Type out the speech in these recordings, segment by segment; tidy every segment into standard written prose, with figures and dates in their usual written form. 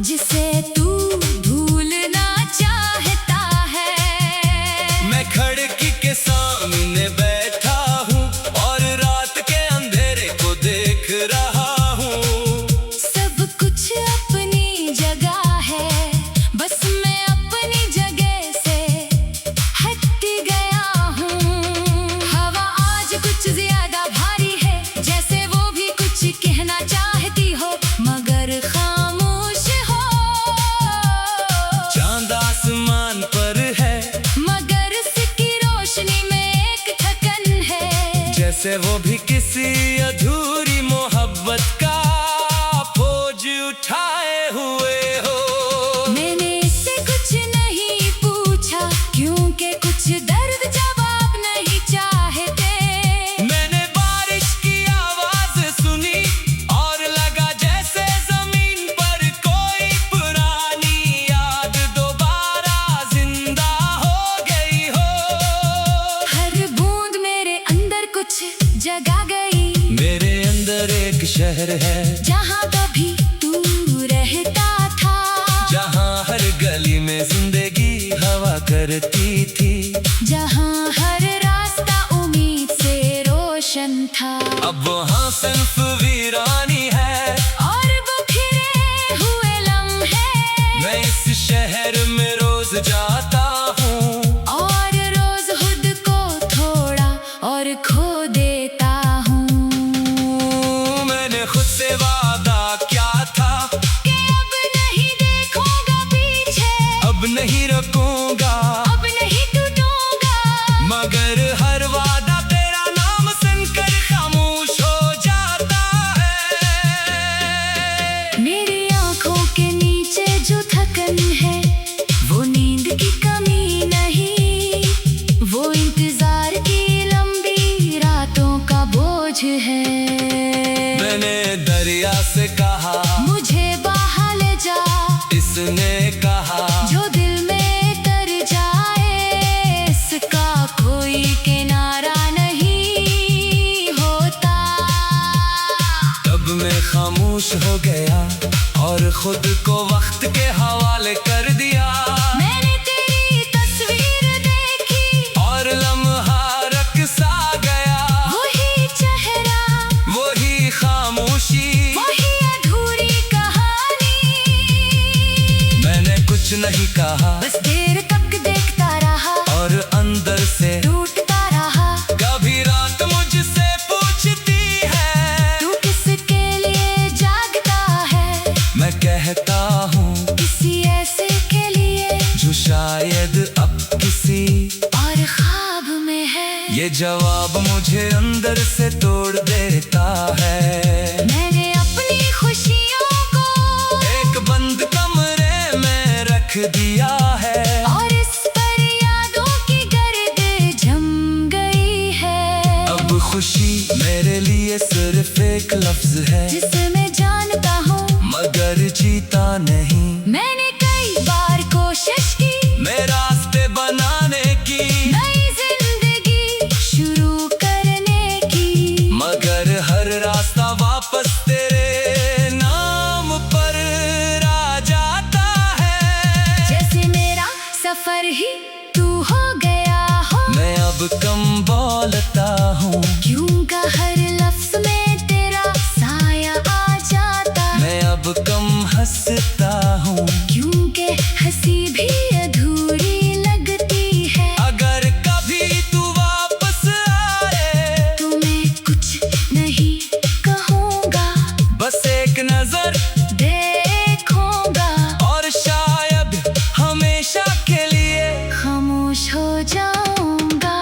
जिसे तू भूलना चाहता है। मैं खिड़की के सामने बैठा हूँ और रात के अंधेरे को देख रहा हूँ। सब कुछ अपनी जगह है, बस मैं अपनी जगह से हट गया हूँ। हवा आज कुछ ज्यादा भारी है, जैसे वो भी कुछ कहना चाहती हो मगर खामोश हो। चांद आसमान पर है मगर उसकी रोशनी में एक थकन है, जैसे वो भी किसी अधूरी मोहब्बत का बोझ उठाए हुए हो। मैंने इससे कुछ नहीं पूछा क्योंकि कुछ दर्द जवाब नहीं चाहते। मैंने बारिश की आवाज सुनी और लगा जैसे जमीन पर कोई पुरानी याद दोबारा जिंदा हो गई हो। हर बूंद मेरे अंदर कुछ जगा गई। मेरे अंदर एक शहर है जहाँ कभी तू रहता था, जहाँ हर गली में जिंदगी हवा करती थी, जहाँ हर रास्ता उम्मीद से रोशन था। अब वहाँ सिर्फ वीरानी है और बिखरे हुए लम्हे। मैं इस शहर में रोज जाता हूँ और रोज खुद को थोड़ा और खो देता हूँ। मैंने खुद से वादा क्या था कि अब नहीं देखूंगा पीछे, अब नहीं रुकूंगा, अब नहीं टूटूंगा। मगर हर वादा तेरा नाम सुनकर खामोश हो जाता है। मेरी आंखों के नीचे जो थकन है वो नींद की कमी नहीं, वो इंतजार की लंबी रातों का बोझ है। मैंने दरिया से कहा मुझे बहा ले जा, इसने कहा जो दिल में तर जाए इसका कोई किनारा नहीं होता। तब मैं खामोश हो गया और खुद को वक्त के हवाले कर दिया। मैंने तेरी तस्वीर देखी और लम्हा रक़्सा गया, वही चेहरा, वही खामोशी, वही अधूरी कहानी। मैंने कुछ नहीं कहा बस देर तक देखता रहा और अंदर से टूटता रहा। कभी रात मुझसे पूछती है तू किसके लिए जागता है, मैं कहता हूँ किसी ऐसे के लिए जो शायद अब किसी और ख्वाब में है। ये जवाब मुझे अंदर से तोड़ देता है। मैंने अपनी खुशियों को एक बंद कमरे में रख दिया है और इस पर यादों की गर्द जम गई है। अब खुशी मेरे लिए सिर्फ एक लफ्ज है जिसे मैं जानता हूँ मगर जीता नहीं। मैंने कई बार कोशिश की मैं रास्ते बनाने की, नई जिंदगी शुरू करने की, मगर हर रास्ता वापस तेरे नाम पर आ जाता है। जैसे मेरा सफर ही तू हो गया हो। मैं अब कम बोलता हूँ क्यों का हर लफ्ज में तेरा साया आ जाता। मैं अब कम हंसता हूँ क्योंकि हंसी भी अधूरी लगती है। अगर कभी तू वापस आए तो मैं कुछ नहीं कहूँगा, बस एक नजर देखूँगा और शायद हमेशा के लिए, खामोश हो जाऊँगा।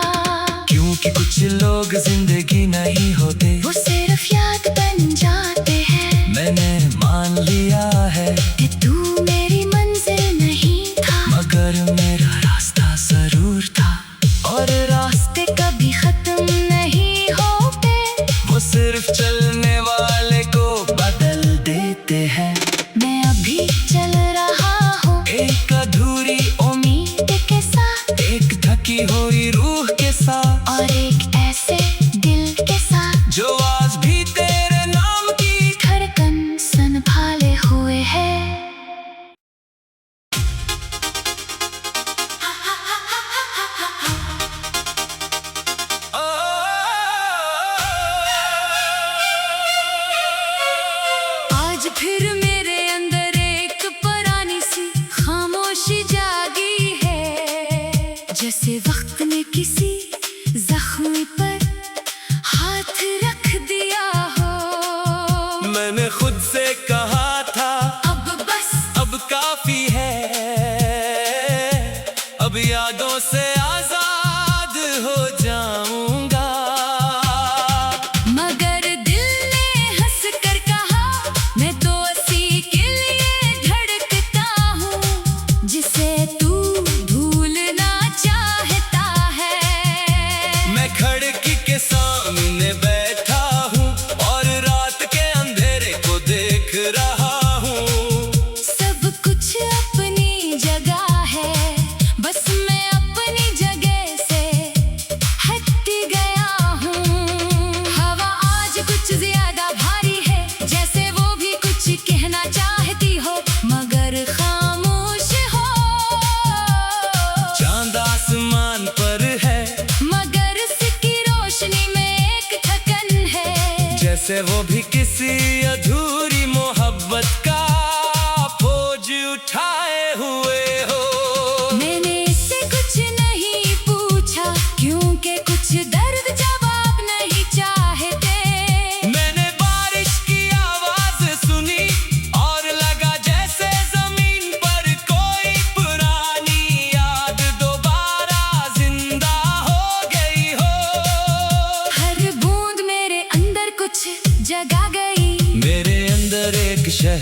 क्योंकि कुछ लोग जिंदगी नहीं होते, वो सिर्फ याद बन जाते हैं। मैंने मान लिया है कि तू मेरी मंजिल नहीं था मगर मेरा रास्ता जरूर था। और रास्ते कभी खत्म नहीं होते, वो सिर्फ चलने वाले को बदल देते हैं। मैं अभी चल रहा हूँ एक अधूरी उम्मीद के साथ, एक थकी हुई रूह के साथ, और एक ऐसे दिल के साथ जो आज भी तेरे नाम की धड़कन संभाले हुए है।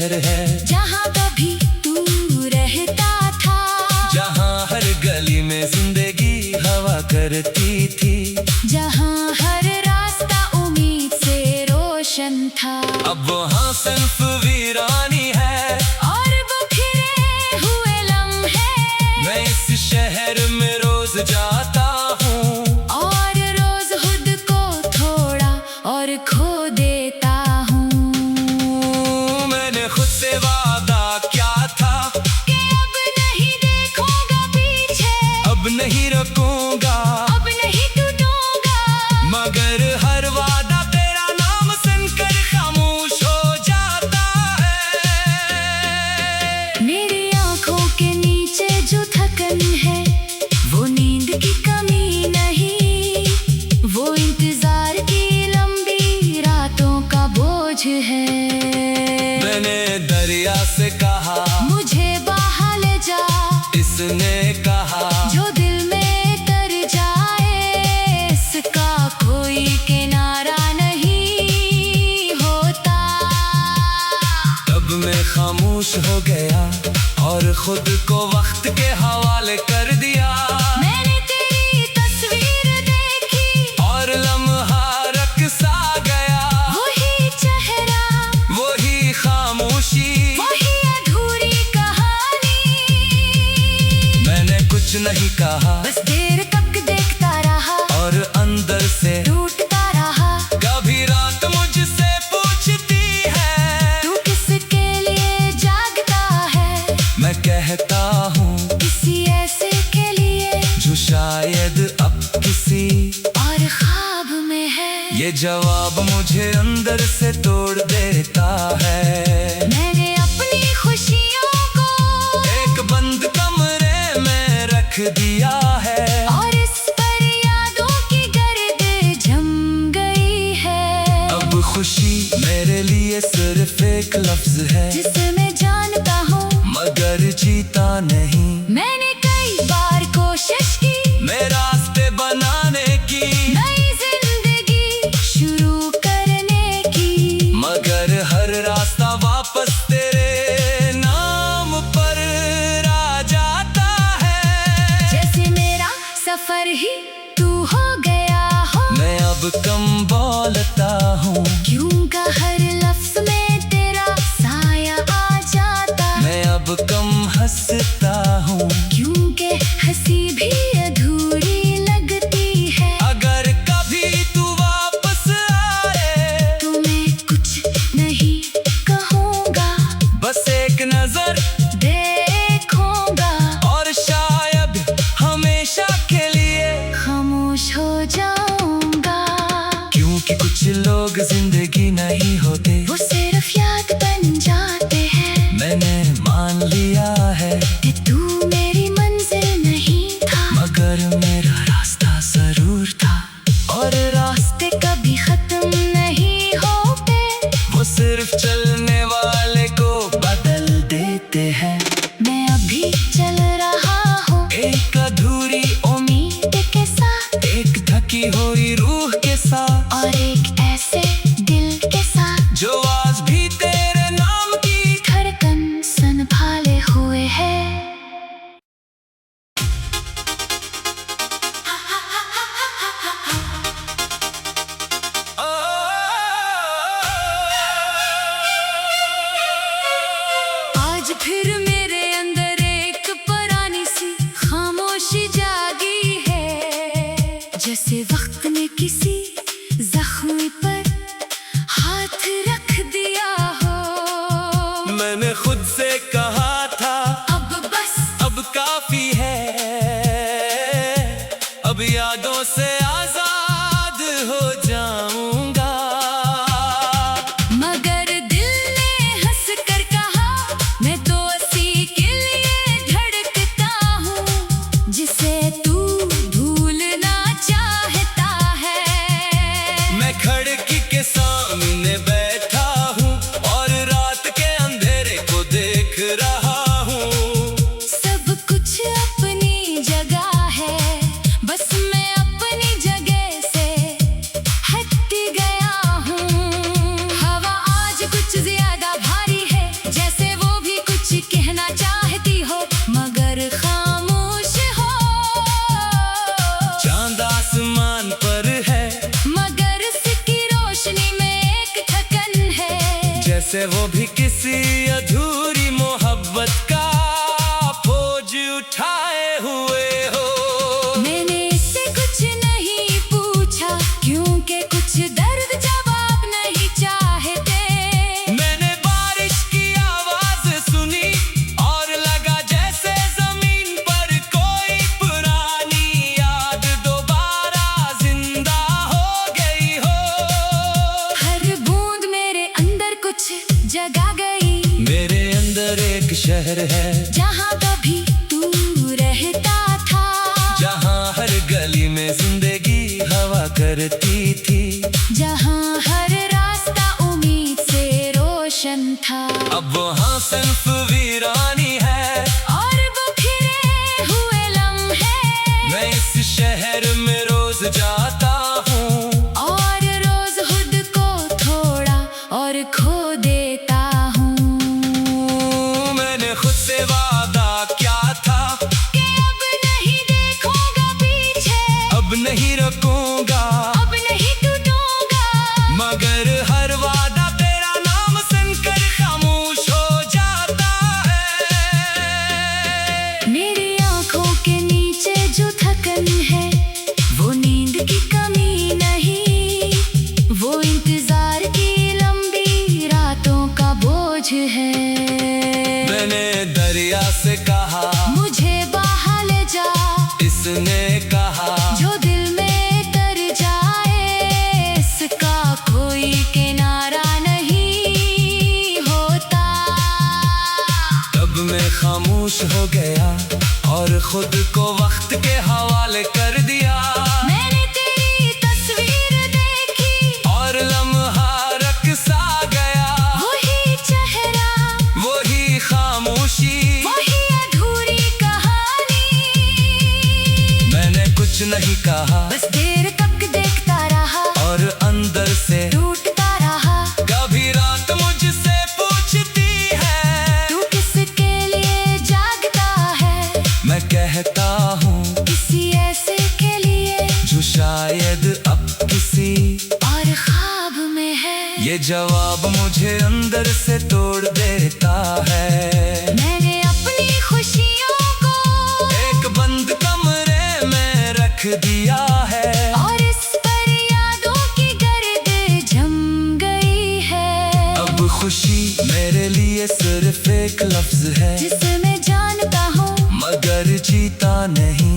शहर है, जहाँ कभी तू रहता था, जहाँ हर गली में जिंदगी हवा करती थी, जहाँ हर रास्ता उम्मीद से रोशन था। अब वहाँ सिर्फ वीरानी है और बिखरे हुए लम्हे। मैं इस शहर में रोज जाता हूँ और रोज खुद को थोड़ा और खो देता हूँ। मैंने खुद से वादा क्या था कि अब नहीं देखूंगा पीछे, अब नहीं रुकूंगा, अब नहीं टूटूंगा, मगर हर वादा तेरा नाम सुनकर खामोश हो जाता है। मेरी आंखों के नीचे जो थकन है, वो नींद की कमी नहीं, वो इंतजार की लंबी रातों का बोझ है। मैंने दरिया से कहा मुझे बहा ले जा, इसने कहा जो दिल में तर जाए इसका कोई किनारा नहीं होता। तब मैं खामोश हो गया और खुद को वक्त के हवाले कर दिया। मैंने तेरी तस्वीर देखी और लम्हा रक़्सा गया, वही चेहरा, वही खामोशी, वही अधूरी कहानी। मैंने कुछ नहीं कहा, बस देर तक देखता रहा और अंदर से टूटता रहा। कभी रात मुझसे पूछती है तू किसके लिए जागता है, मैं कहता हूँ किसी ऐसे के लिए जो शायद अब किसी और ख्वाब में है। ये जवाब मुझे अंदर से तोड़ देता है। मैंने अपनी खुशियों को एक बंद कमरे में रख दिया है, और इस पर यादों की गर्द जम गई है। अब खुशी मेरे लिए सिर्फ एक लफ्ज है, जिसे मैं जानता हूँ मगर जीता नहीं। मैंने कई बार कोशिश की मैं रास्ते बनाने की, नई जिंदगी शुरू करने की, मगर हर रास्ता वापस तेरे नाम पर आ जाता है। जैसे मेरा सफर ही तू हो गया हो। मैं अब कम बोलता हूँ, क्यों का हर लफ्ज में तेरा साया आ जाता। मैं अब कम हंसता हूँ, क्योंकि हंसी भी अधूरी लगती है। अगर कभी तू वापस आए तो मैं कुछ नहीं कहूँगा, बस एक नजर देखूँगा, और शायद हमेशा के लिए, खामोश हो जाऊँगा। क्योंकि कुछ लोग जिंदगी नहीं होते, वो सिर्फ याद बन जाते हैं। मैंने मान लिया है कि तू मेरी मंजिल नहीं था, मगर मेरा रास्ता जरूर था। और रास्ते कभी खत्म नहीं होते, वो सिर्फ चलने वाले को बदल देते हैं। मैं अभी चल रहा हूँ एक अधूरी उम्मीद के साथ, एक थकी हुई रूह के साथ, और एक ऐसे दिल के साथ जो आज भी तेरे नाम की धड़कन संभाले हुए है। आज फिर मेरे अंदर एक पुरानी सी खामोशी जागी है, जैसे वक्त ने किसी जख्म पर हाथ रख दिया हो। मैंने खुद से कहा था अब बस अब काफी है, अब यादों से आजाद हो जाऊंगा। मगर दिल ने हंस कर कहा, मैं तो उसी के लिए धड़कता हूँ जिसे तू भूलना चाहता है। मैं खिड़की के सामने बैठा हूँ और रात के अंधेरे को देख रहा शहर है जहाँ कभी तू रहता था, जहाँ हर गली में जिंदगी हवा करती थी, जहाँ हर रास्ता उम्मीद से रोशन था। अब वहाँ सिर्फ वीरानी है और बिखरे हुए लम्हे, मैं इस शहर में रोज जाता हूँ और रोज खुद को थोड़ा और खो देता हूँ। मैंने खुद से वादा क्या था कि अब नहीं देखूंगा पीछे, अब नहीं रुकूंगा, अब नहीं टूटूंगा, मगर हर वादा तेरा नाम सुनकर खामोश हो जाता है। मेरी आंखों के नीचे जो थकन है वो नींद की कमी नहीं, वो इंतजार की लंबी रातों का बोझ है। मैंने दरिया से कहा मुझे बहा ले जा, इसने कहा जो दिल में कर जाए इसका कोई किनारा नहीं होता। तब मैं खामोश हो गया और खुद को वक्त के हवाले कर दिया। मैंने तेरी तस्वीर देखी और लम्हा रक़्सा गया, वही चेहरा, वही खामोशी, वही अधूरी कहानी। मैंने कुछ नहीं कहा, बस देर तक देखता रहा और अंदर से टूटता रहा। कभी रात मुझसे पूछती है तू किसके लिए जागता है, मैं कहता हूँ किसी ऐसे के लिए जो शायद अब किसी और ख्वाब में है। ये जवाब मुझे अंदर से तोड़ देता है। मैंने अपनी खुशियों को एक बंद कमरे में रख दिया है, और इस पर यादों की गर्द जम गई है। अब खुशी मेरे लिए सिर्फ एक लफ्ज है जिसे मैं जानता हूँ मगर जीता नहीं।